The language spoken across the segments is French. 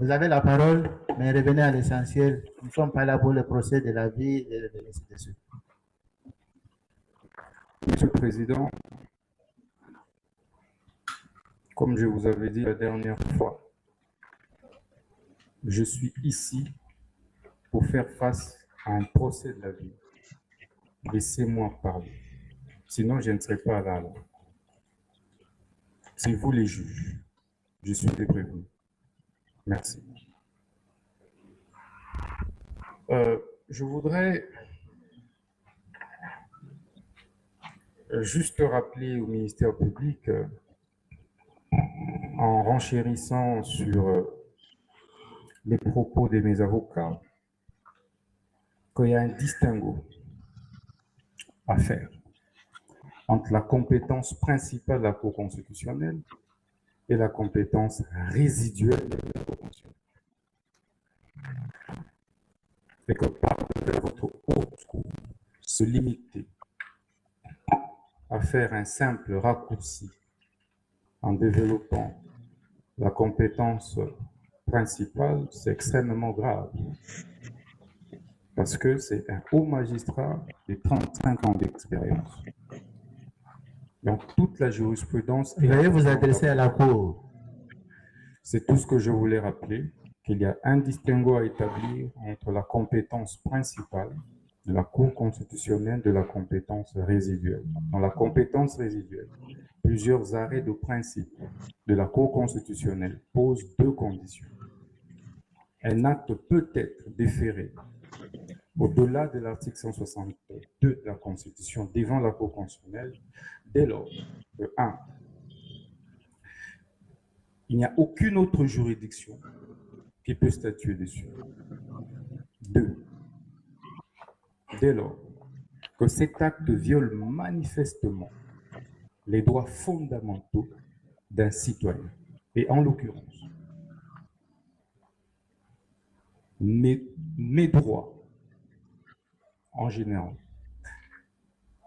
Vous avez la parole, mais revenez à l'essentiel. Nous ne sommes pas là pour le procès de la vie et de suite. Monsieur le Président, comme je vous avais dit la dernière fois, je suis ici pour faire face à un procès de la vie. Laissez-moi parler, sinon je ne serai pas là. C'est vous les juges. Je suis prévenu. Merci. Je voudrais juste rappeler au ministère public, en renchérissant sur les propos de mes avocats, qu'il y a un distinguo à faire entre la compétence principale de la Cour constitutionnelle et la compétence résiduelle de la Cour constitutionnelle. Et que par votre haute cour se limiter à faire un simple raccourci en développant la compétence principale, c'est extrêmement grave. Parce que c'est un haut magistrat de 35 ans d'expérience. Donc toute la jurisprudence... Veuillez vous adresser à la Cour. C'est tout ce que je voulais rappeler, qu'il y a un distinguo à établir entre la compétence principale de la Cour constitutionnelle de la compétence résiduelle. Dans la compétence résiduelle, plusieurs arrêts de principe de la Cour constitutionnelle posent deux conditions. Un acte peut être déféré au-delà de l'article 162 de la Constitution devant la Cour constitutionnelle dès lors que 1. Il n'y a aucune autre juridiction qui peut statuer dessus. 2. Dès lors que cet acte viole manifestement les droits fondamentaux d'un citoyen, et en l'occurrence, mes droits en général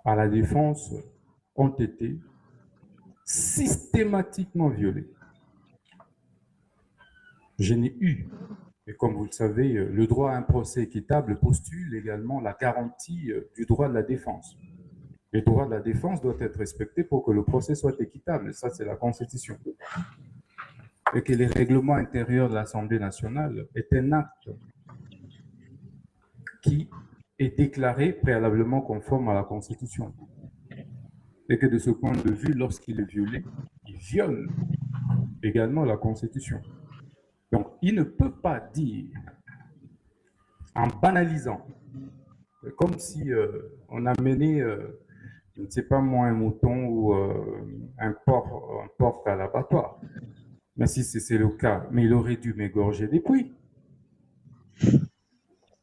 à la défense ont été systématiquement violés. Je n'ai eu, et comme vous le savez, le droit à un procès équitable postule également la garantie du droit de la défense. Le droit de la défense doit être respecté pour que le procès soit équitable. Ça, c'est la Constitution. Et que les règlements intérieurs de l'Assemblée nationale est un acte qui est déclaré préalablement conforme à la Constitution. Et que de ce point de vue, lorsqu'il est violé, il viole également la Constitution. Donc, il ne peut pas dire, en banalisant, comme si on amenait, je ne sais pas moi, un mouton ou un porc à l'abattoir. Mais si c'est le cas, mais il aurait dû m'égorger des puits.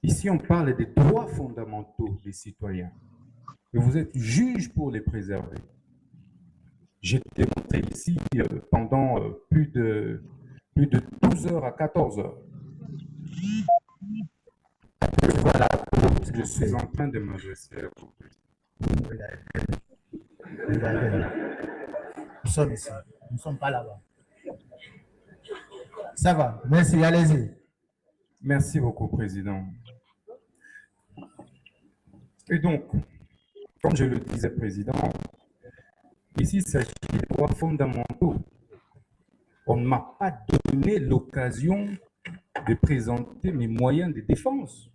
Ici, on parle des droits fondamentaux des citoyens. Et vous êtes juge pour les préserver. J'ai démontré ici pendant plus de 12 heures à 14 heures. Voilà, je suis en train de m'adresser à vous. Nous sommes ici, nous ne sommes pas là-bas. Ça va, merci, allez-y. Merci beaucoup, Président. Et donc, comme je le disais, Président, ici, il s'agit des droits fondamentaux. On ne m'a pas donné l'occasion de présenter mes moyens de défense.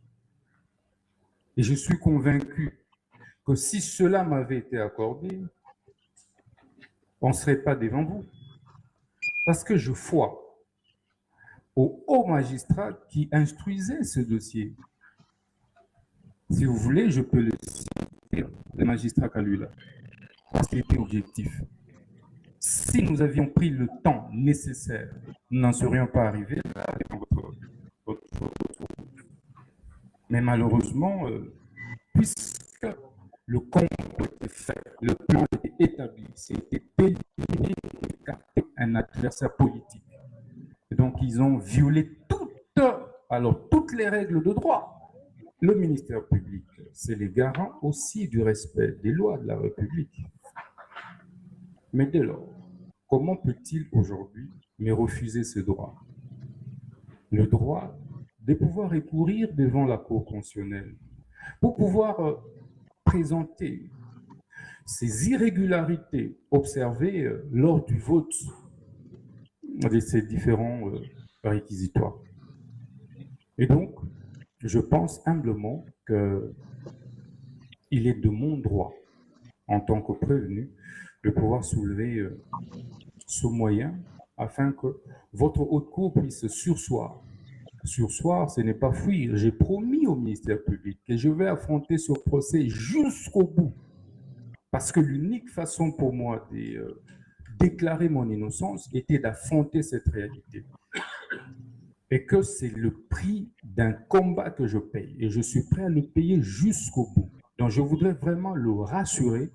Et je suis convaincu que si cela m'avait été accordé, on ne serait pas devant vous. Parce que je foi au haut magistrat qui instruisait ce dossier. Si vous voulez, je peux le citer, le magistrat Kalula, parce qu'il était objectif. Si nous avions pris le temps nécessaire, nous n'en serions pas arrivés là avec votre. Mais malheureusement, puisque le compte était fait, le plan était établi, c'était d'éliminer et d'écarter un adversaire politique. Et donc, ils ont violé toutes les règles de droit. Le ministère public, c'est les garants aussi du respect des lois de la République. Mais dès lors, comment peut-il aujourd'hui me refuser ce droit? le droit de pouvoir recourir devant la Cour constitutionnelle pour pouvoir présenter ces irrégularités observées lors du vote de ces différents réquisitoires. Et donc, je pense humblement qu'il est de mon droit, en tant que prévenu, de pouvoir soulever ce moyen afin que votre haute cour puisse surseoir. Surseoir, ce n'est pas fuir. J'ai promis au ministère public que je vais affronter ce procès jusqu'au bout. Parce que l'unique façon pour moi de déclarer mon innocence était d'affronter cette réalité. Et que c'est le prix d'un combat que je paye. Et je suis prêt à le payer jusqu'au bout. Donc, je voudrais vraiment le rassurer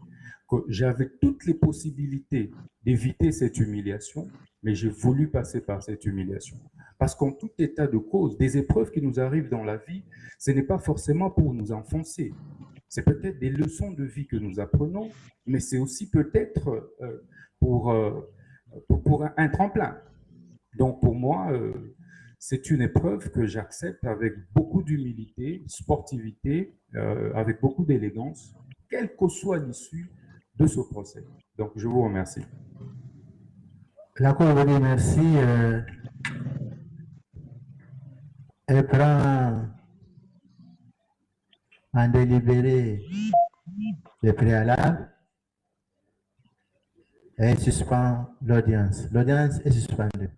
que j'avais toutes les possibilités d'éviter cette humiliation, mais j'ai voulu passer par cette humiliation. Parce qu'en tout état de cause, des épreuves qui nous arrivent dans la vie, ce n'est pas forcément pour nous enfoncer. C'est peut-être des leçons de vie que nous apprenons, mais c'est aussi peut-être pour un tremplin. Donc, pour moi, c'est une épreuve que j'accepte avec beaucoup d'humilité, sportivité, avec beaucoup d'élégance, quelle que soit l'issue de ce procès. Donc, je vous remercie. La Cour vous remercie. Elle prend en délibéré les préalables et elle suspend l'audience. L'audience est suspendue.